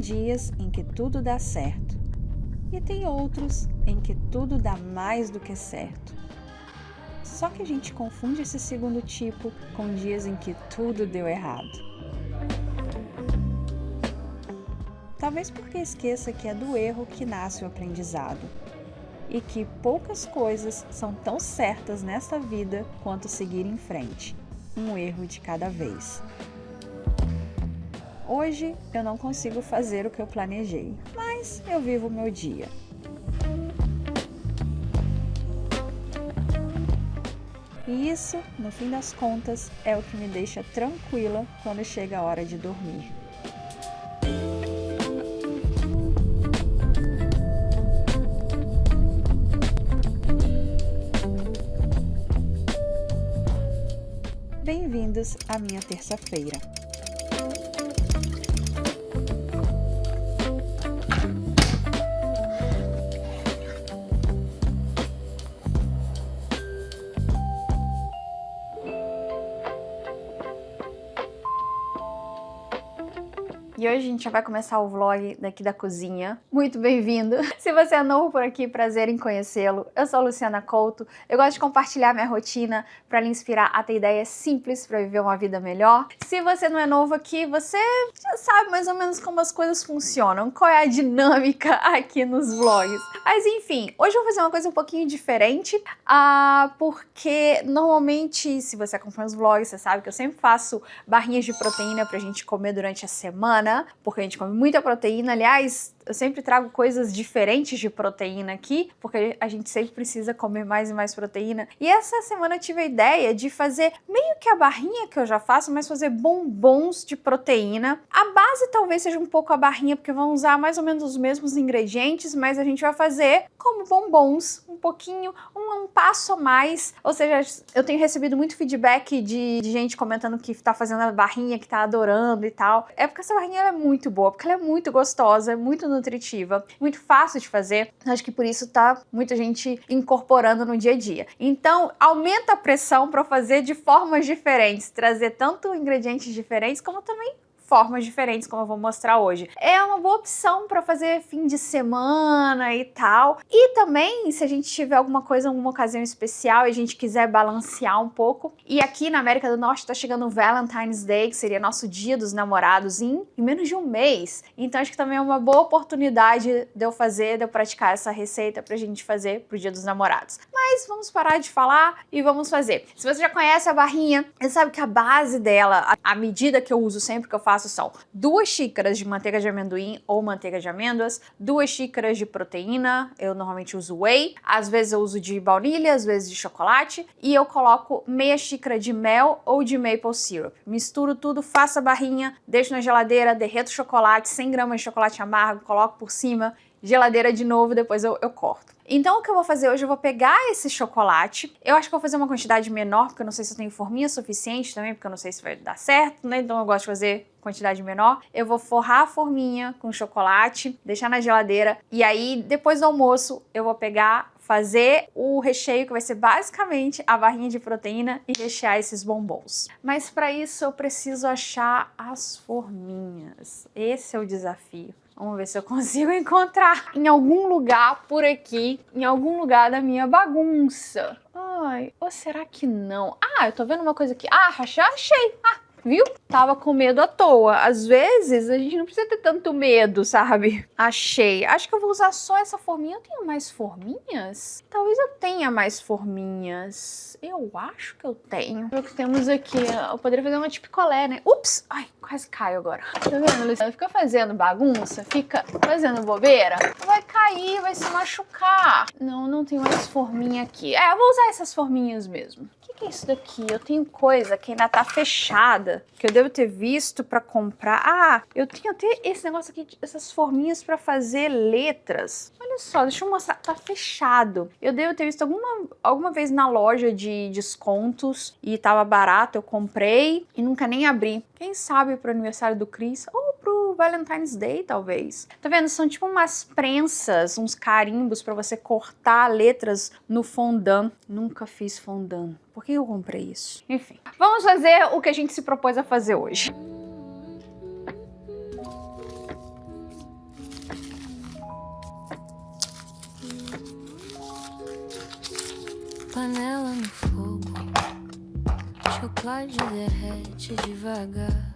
dias em que tudo dá certo e tem outros em que tudo dá mais do que certo. Só que a gente confunde esse segundo tipo com dias em que tudo deu errado. Talvez porque esqueça que é do erro que nasce o aprendizado e que poucas coisas são tão certas nesta vida quanto seguir em frente, um erro de cada vez. Hoje eu não consigo fazer o que eu planejei, mas eu vivo o meu dia. E isso, no fim das contas, é o que me deixa tranquila quando chega a hora de dormir. Bem-vindos à minha terça-feira. E hoje a gente já vai começar o vlog daqui da cozinha. Muito bem-vindo! Se você é novo por aqui, prazer em conhecê-lo. Eu sou a Luciana Couto. Eu gosto de compartilhar minha rotina para lhe inspirar a ter ideias simples para viver uma vida melhor. Se você não é novo aqui, você já sabe mais ou menos como as coisas funcionam, qual é a dinâmica aqui nos vlogs. Mas enfim, hoje eu vou fazer uma coisa um pouquinho diferente, porque normalmente, se você acompanha os vlogs, você sabe que eu sempre faço barrinhas de proteína pra gente comer durante a semana, porque a gente come muita proteína. Aliás, eu sempre trago coisas diferentes de proteína aqui, porque a gente sempre precisa comer mais e mais proteína. E essa semana eu tive a ideia de fazer meio que a barrinha que eu já faço, mas fazer bombons de proteína. A base talvez seja um pouco a barrinha, porque vão usar mais ou menos os mesmos ingredientes, mas a gente vai fazer como bombons, um pouquinho, um passo a mais. Ou seja, eu tenho recebido muito feedback de gente comentando que tá fazendo a barrinha, que tá adorando e tal. É porque essa barrinha ela é muito boa, porque ela é muito gostosa, é muito nutritiva, muito fácil de fazer. Acho que por isso tá muita gente incorporando no dia a dia. Então, aumenta a pressão para fazer de formas diferentes, trazer tanto ingredientes diferentes como também formas diferentes, como eu vou mostrar hoje. É uma boa opção para fazer fim de semana e tal. E também, se a gente tiver alguma coisa, alguma ocasião especial e a gente quiser balancear um pouco. E aqui na América do Norte tá chegando o Valentine's Day, que seria nosso dia dos namorados, em menos de um mês. Então acho que também é uma boa oportunidade de eu praticar essa receita pra gente fazer pro dia dos namorados. Mas vamos parar de falar e vamos fazer. Se você já conhece a barrinha, você sabe que a base dela, a medida que eu uso sempre que eu faço são 2 xícaras de manteiga de amendoim ou manteiga de amêndoas, 2 xícaras de proteína, eu normalmente uso whey, às vezes eu uso de baunilha, às vezes de chocolate, e eu coloco meia xícara de mel ou de maple syrup. Misturo tudo, faço a barrinha, deixo na geladeira, derreto o chocolate, 100 gramas de chocolate amargo, coloco por cima, geladeira de novo, depois eu corto. Então o que eu vou fazer hoje, eu vou pegar esse chocolate, eu acho que eu vou fazer uma quantidade menor, porque eu não sei se eu tenho forminha suficiente também, porque eu não sei se vai dar certo, né? Então eu gosto de fazer quantidade menor. Eu vou forrar a forminha com chocolate, deixar na geladeira, e aí depois do almoço eu vou pegar, fazer o recheio, que vai ser basicamente a barrinha de proteína, e rechear esses bombons. Mas para isso eu preciso achar as forminhas. Esse é o desafio. Vamos ver se eu consigo encontrar em algum lugar por aqui, em algum lugar da minha bagunça. Ai, ou será que não? Ah, eu tô vendo uma coisa aqui. Ah, achei. Viu? Tava com medo à toa. Às vezes a gente não precisa ter tanto medo, sabe? Achei. Acho que eu vou usar só essa forminha. Eu tenho mais forminhas? Talvez eu tenha mais forminhas. Eu acho que eu tenho. O que temos aqui? Eu poderia fazer uma de picolé, né? Ups! Ai, quase caio agora. Tá vendo, Luciana? Fica fazendo bagunça, fica fazendo bobeira. Vai cair, vai se machucar. Não tem mais forminha aqui. Eu vou usar essas forminhas mesmo. O que é isso daqui? Eu tenho coisa que ainda tá fechada, que eu devo ter visto pra comprar. Ah, eu tenho até esse negócio aqui, essas forminhas pra fazer letras. Olha só, deixa eu mostrar. Tá fechado. Eu devo ter visto alguma vez na loja de descontos e tava barato, eu comprei e nunca nem abri. Quem sabe pro aniversário do Chris ou pro Valentine's Day, talvez. Tá vendo? São tipo umas prensas, uns carimbos pra você cortar letras no fondant. Nunca fiz fondant. Por que eu comprei isso? Enfim, vamos fazer o que a gente se propôs a fazer hoje. panela no fogo, chocolate derrete devagar.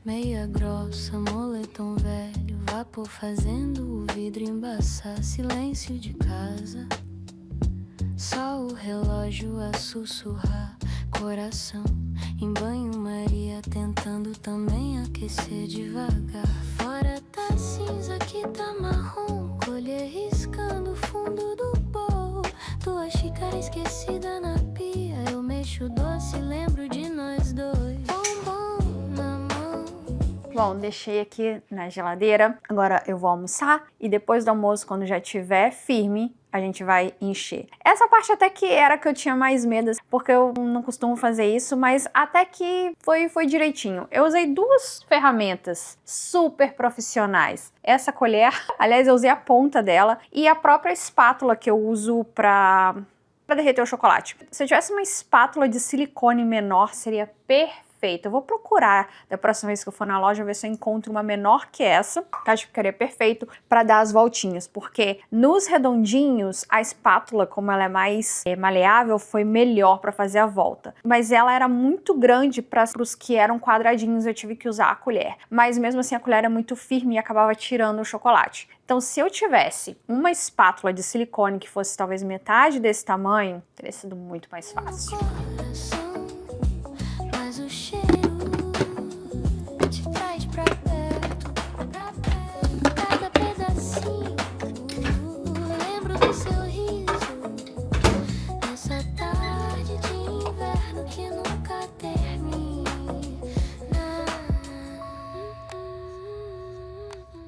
Meia grossa, moletom velho, vapor fazendo o vidro embaçar. Silêncio de casa, só o relógio a sussurrar. Coração em banho-maria, tentando também aquecer devagar. Fora tá cinza, aqui tá marrom, colher riscando o fundo do bowl. Tua xícara esquecida na pia, eu mexo doce, lembro de nós dois. Bombom na mão. Bom, deixei aqui na geladeira, agora eu vou almoçar e depois do almoço, quando já estiver firme, a gente vai encher. Essa parte até que era que eu tinha mais medo, porque eu não costumo fazer isso, mas até que foi direitinho. Eu usei duas ferramentas super profissionais. Essa colher, aliás, eu usei a ponta dela, e a própria espátula que eu uso pra derreter o chocolate. Se eu tivesse uma espátula de silicone menor, seria perfeito. Eu vou procurar da próxima vez que eu for na loja ver se eu encontro uma menor que essa, que acho que ficaria perfeito para dar as voltinhas, porque nos redondinhos a espátula, como ela é mais maleável, foi melhor para fazer a volta. Mas ela era muito grande para os que eram quadradinhos, eu tive que usar a colher. Mas mesmo assim a colher era muito firme e acabava tirando o chocolate. Então, se eu tivesse uma espátula de silicone que fosse talvez metade desse tamanho, teria sido muito mais fácil.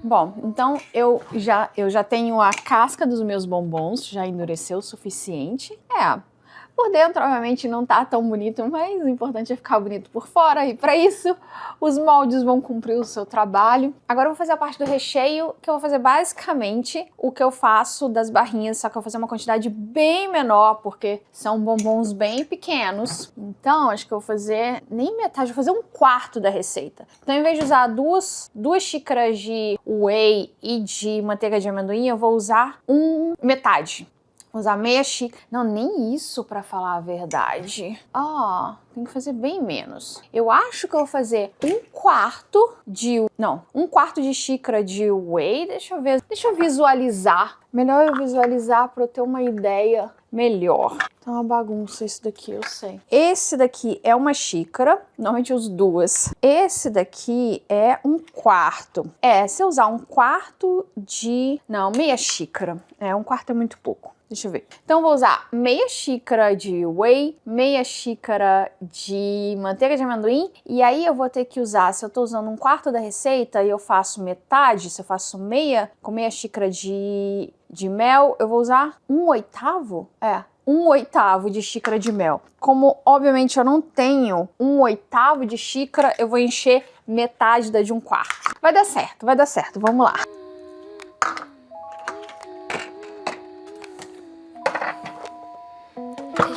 Bom, então eu já tenho a casca dos meus bombons, já endureceu o suficiente. Por dentro, obviamente, não tá tão bonito, mas o importante é ficar bonito por fora, e para isso os moldes vão cumprir o seu trabalho. Agora eu vou fazer a parte do recheio, que eu vou fazer basicamente o que eu faço das barrinhas, só que eu vou fazer uma quantidade bem menor, porque são bombons bem pequenos. Então, acho que eu vou fazer nem metade, vou fazer um quarto da receita. Então, em vez de usar duas xícaras de whey e de manteiga de amendoim, eu vou usar metade. Vou usar meia xícara. Não, nem isso, pra falar a verdade. Tem que fazer bem menos. Eu acho que eu vou fazer um quarto de xícara de whey. Deixa eu ver. Deixa eu visualizar. Melhor eu visualizar pra eu ter uma ideia melhor. Tá uma bagunça isso daqui, eu sei. Esse daqui é uma xícara. Normalmente eu uso duas. Esse daqui é um quarto. Se eu usar um quarto de... Não, meia xícara. Um quarto é muito pouco. Deixa eu ver. Então, eu vou usar meia xícara de whey, meia xícara de manteiga de amendoim. E aí, eu vou ter que usar, se eu tô usando um quarto da receita e eu faço metade, se eu faço com meia xícara de mel, eu vou usar 1/8? 1/8 de xícara de mel. Como, obviamente, eu não tenho 1/8 de xícara, eu vou encher metade da de um quarto. Vai dar certo. Vamos lá.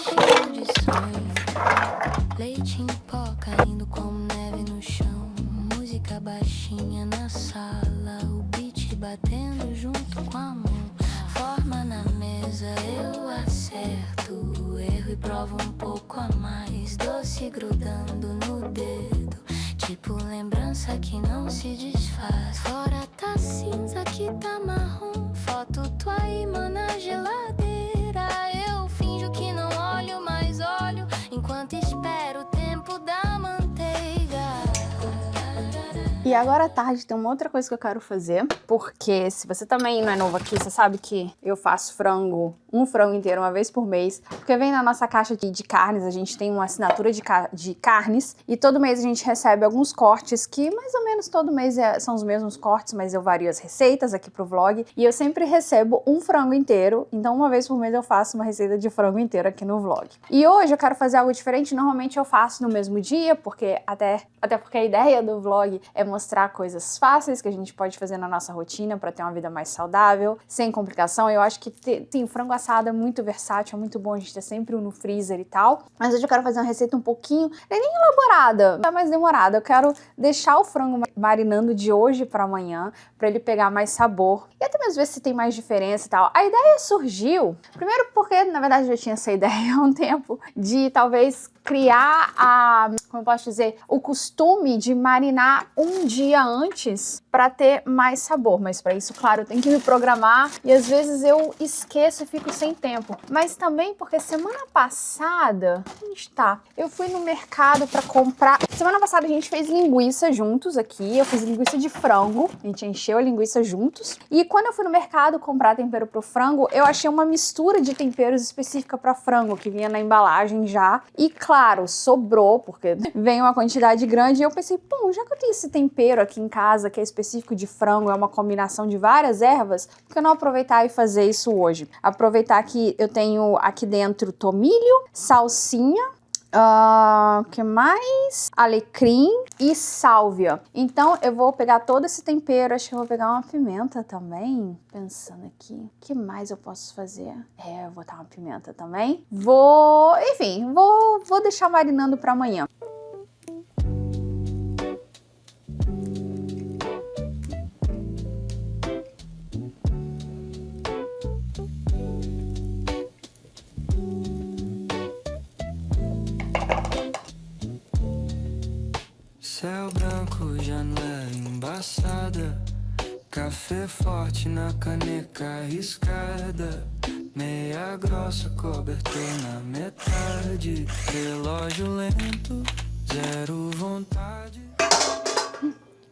Cheio de sonho, leite em pó caindo como neve no chão, música baixinha na sala, o beat batendo junto com a mão, forma na mesa, eu acerto o erro e provo um pouco a mais, doce grudando no dedo, tipo lembrança que não se desfaz. Fora tá cinza, aqui tá marrom, foto tua imã na geladeira, eu finjo que não olho, mas olho enquanto espero o tempo da manteiga. E agora à tarde tem uma outra coisa que eu quero fazer, porque se você também não é novo aqui, você sabe que eu faço um frango inteiro uma vez por mês, porque vem na nossa caixa de carnes, a gente tem uma assinatura de carnes, e todo mês a gente recebe alguns cortes que mais ou menos todo mês são os mesmos cortes, mas eu vario as receitas aqui pro vlog, e eu sempre recebo um frango inteiro, então uma vez por mês eu faço uma receita de frango inteiro aqui no vlog. E hoje eu quero fazer algo diferente, normalmente eu faço no mesmo dia, porque até porque a ideia do vlog é mostrar coisas fáceis que a gente pode fazer na nossa rotina para ter uma vida mais saudável, sem complicação. Eu acho que o frango assado é muito versátil, é muito bom a gente ter sempre um no freezer e tal. Mas hoje eu quero fazer uma receita um pouquinho, não é nem elaborada, é mais demorada. Eu quero deixar o frango marinando de hoje para amanhã, para ele pegar mais sabor e até mesmo ver se tem mais diferença e tal. A ideia surgiu, primeiro porque, na verdade, eu já tinha essa ideia há um tempo, de talvez criar como eu posso dizer, o costume de marinar um dia antes para ter mais sabor. Mas para isso, claro, eu tenho que me programar e às vezes eu esqueço e fico sem tempo. Mas também porque semana passada, onde está? Eu fui no mercado para comprar. Semana passada a gente fez linguiça juntos aqui. Eu fiz linguiça de frango. A gente encheu a linguiça juntos. E quando eu fui no mercado comprar tempero pro frango, eu achei uma mistura de temperos específica para frango que vinha na embalagem já. E claro, sobrou, porque vem uma quantidade grande, e eu pensei, bom, já que eu tenho esse tempero aqui em casa, que é específico de frango, é uma combinação de várias ervas, por que não aproveitar e fazer isso hoje? Aproveitar que eu tenho aqui dentro tomilho, salsinha, que mais? Alecrim e sálvia. Então eu vou pegar todo esse tempero, acho que eu vou pegar uma pimenta também, pensando aqui, o que mais eu posso fazer? Eu vou botar uma pimenta também. Vou deixar marinando para amanhã. Céu branco, janela embaçada, café forte na caneca arriscada, meia grossa, cobertor na metade, relógio lento, zero vontade,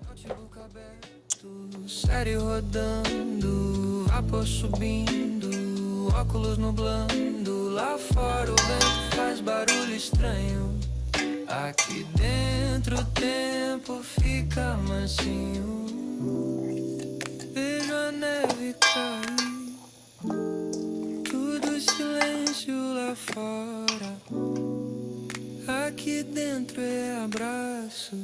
notebook aberto, série rodando, vapor subindo, óculos nublando, lá fora o vento faz barulho estranho. Aqui dentro o tempo fica mansinho. Vejo a neve cair, tudo silêncio lá fora. Aqui dentro é abraço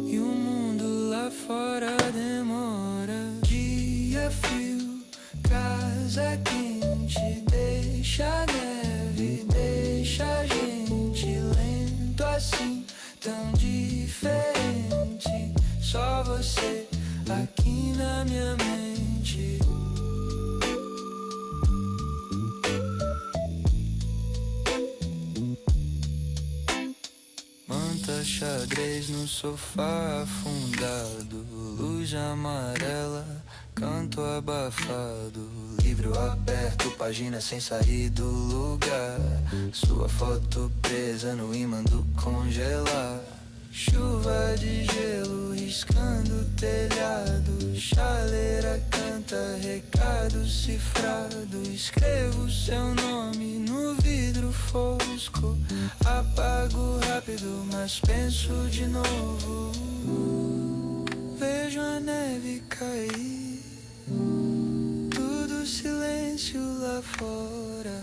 e o mundo lá fora demora. Dia frio, casa quente, deixa a neve, deixa a gente lento assim, tão diferente. Só você aqui na minha mente. Manta xadrez no sofá afundado, luz amarela, canto abafado, livro aberto, página sem sair do lugar, sua foto presa no imã do congelar. Chuva de gelo riscando o telhado, chaleira canta recado cifrado. Escrevo seu nome no vidro fosco, apago rápido, mas penso de novo. Vejo a neve cair, tudo silêncio lá fora.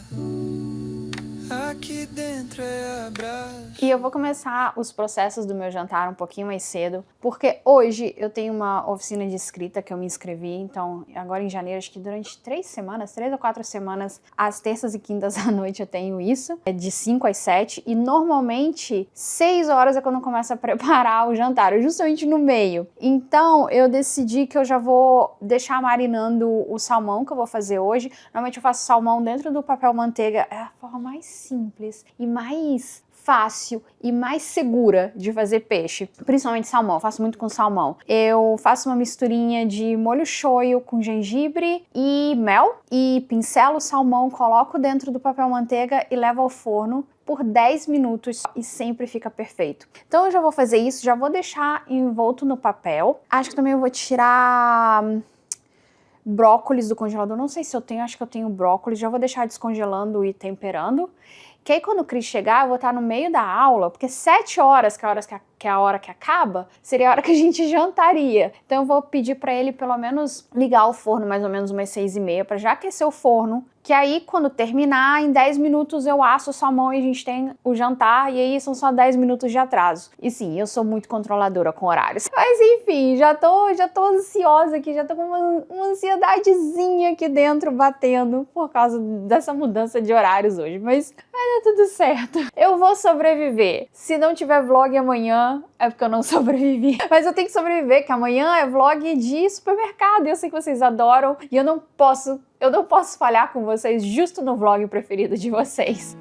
Aqui dentro é abraço. E eu vou começar os processos do meu jantar um pouquinho mais cedo, porque hoje eu tenho uma oficina de escrita que eu me inscrevi, então agora em janeiro, acho que durante 3 ou 4 semanas, às terças e quintas à noite eu tenho isso, é de 5 às 7, e normalmente 6 horas é quando eu começo a preparar o jantar, justamente no meio. Então eu decidi que eu já vou deixar marinando o salmão que eu vou fazer hoje. Normalmente eu faço salmão dentro do papel manteiga, é a forma mais simples e mais fácil e mais segura de fazer peixe, principalmente salmão. Eu faço muito com salmão. Eu faço uma misturinha de molho shoyu com gengibre e mel e pincelo o salmão, coloco dentro do papel manteiga e levo ao forno por 10 minutos e sempre fica perfeito. Então eu já vou fazer isso, já vou deixar envolto no papel. Acho que também eu vou tirar brócolis do congelador. Não sei se eu tenho, acho que eu tenho brócolis. Já vou deixar descongelando e temperando. Que aí quando o Cris chegar, eu vou estar no meio da aula, porque 7 horas, que é a hora que que é a hora que acaba, seria a hora que a gente jantaria. Então eu vou pedir pra ele pelo menos ligar o forno mais ou menos umas 6h30 pra já aquecer o forno, que aí quando terminar, em 10 minutos eu asso o salmão e a gente tem o jantar, e aí são só 10 minutos de atraso. E sim, eu sou muito controladora com horários. Mas enfim, já tô ansiosa aqui, já tô com uma ansiedadezinha aqui dentro batendo por causa dessa mudança de horários hoje. Mas vai dar tudo certo. Eu vou sobreviver. Se não tiver vlog amanhã, é porque eu não sobrevivi. Mas eu tenho que sobreviver, que amanhã é vlog de supermercado. E eu sei que vocês adoram. E eu não posso falhar com vocês justo no vlog preferido de vocês.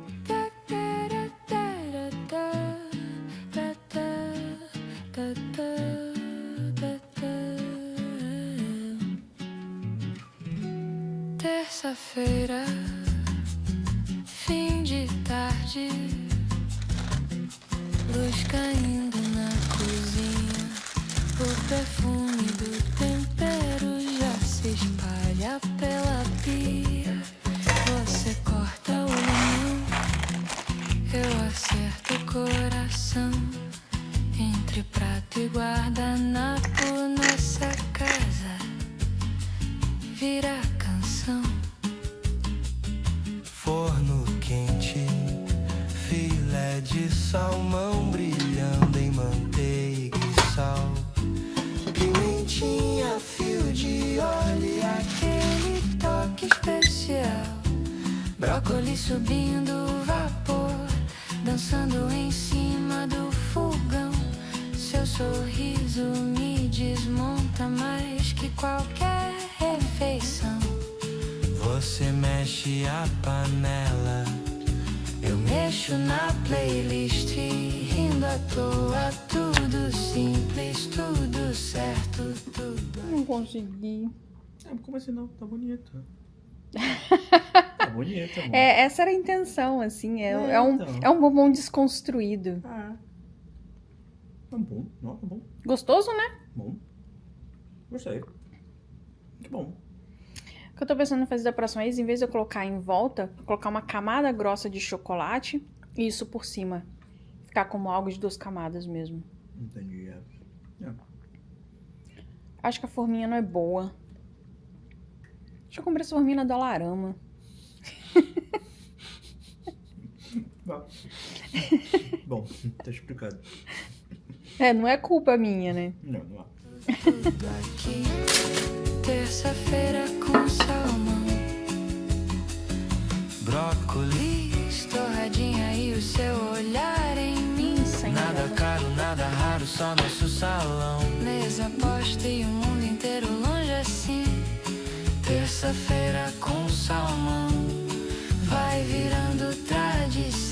Terça-feira, fim de tarde, luz caindo na cozinha, o perfume do tempero já se espalha pela pia. Você corta o limão, eu acerto o coração, entre prato e guardanapo nossa casa vira canção. Forno quente, filé de salmão brilhando em manteiga e sal, pimentinha, fio de óleo e Aquele toque especial, brócolis subindo vapor, dançando em cima do fogão. Seu sorriso me desmonta mais que qualquer refeição. Você mexe a panela, Eu mexo na playlist, rindo à toa, tudo simples, tudo certo, tudo. Não consegui. Como assim não? Tá bonito. Tá bonito, amor. Essa era a intenção, assim. Então. É um bombom desconstruído. Ah. Tá bom. Não, tá bom. Gostoso, né? Bom. Gostei. Que bom. O que eu tô pensando em fazer da próxima vez, em vez de eu colocar em volta, colocar uma camada grossa de chocolate e isso por cima. Ficar como algo de 2 camadas mesmo. Entendi. Acho que a forminha não é boa. Deixa eu comprar essa forminha na Dollarama. Bom, tá explicado. Não é culpa minha, né? Não é. Tudo aqui, terça-feira com salmão, brócolis, torradinha e o seu olhar em mim. nada caro, nada raro, só nosso salão. Mesa posta e o mundo inteiro longe assim. Terça-feira com salmão, Vai virando tradição.